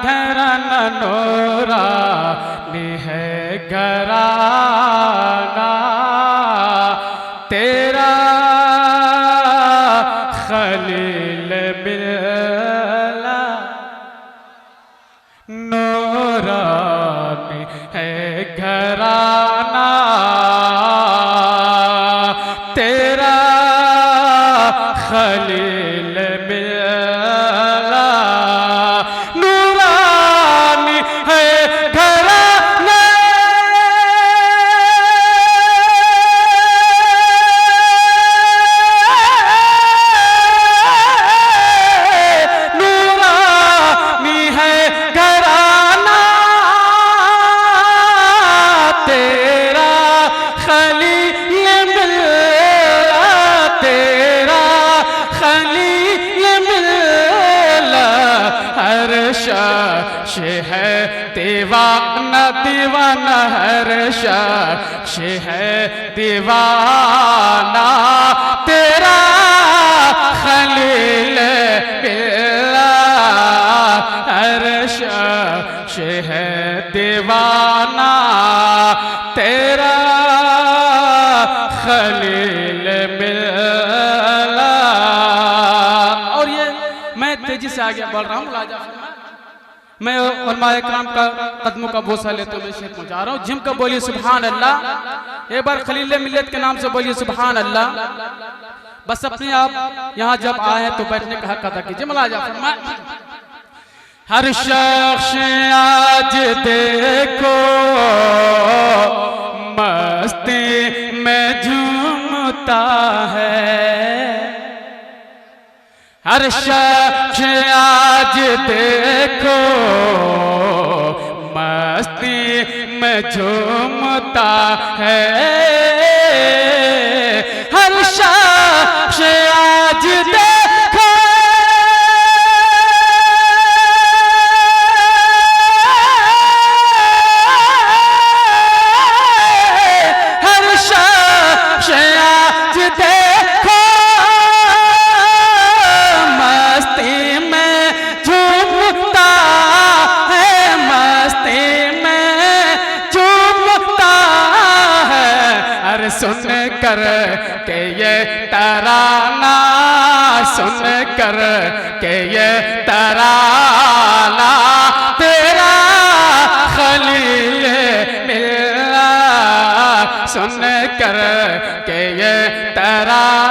घराना नूरानी है घराना तेरा खलील मिला नूरानी है घराना तेरा खलील मिला नूरानी है घराना नूरानी है घराना तेरा खलील मिला तेरा खलील मिला हर शख्स है दीवाना दीवाना हर शख्स है दीवाना तेरा खलील मिला हर शख्स है दीवाना तेरा खलील मिला। और ये मैं तेजी से आगे बढ़ रहा हूँ लाजा मैं उलमाए किराम का कदमों का बोसा लेते हुए शेर पहुंचा रहा हूँ। जिम का बोलिए सुभान अल्लाह। एक बार खलील मिल्लत के नाम से बोलिए सुभान अल्लाह। बस अपने आप यहाँ जब आए तो बैठने का हक अदा कीजिए। मलाजा फरमाए हर शख्स आज देखो मस्ती में झूमता है हर शख्स आज देखो मस्ती में झूमता है हर शख्स आज देखो हर शख्स आज देखो मस्ती में झूमता है मस्ती में झूमता है अरे सुन कर के ये तराना सुन कर के ये तराना तेरा खलील मिला सुन कर के ये तराना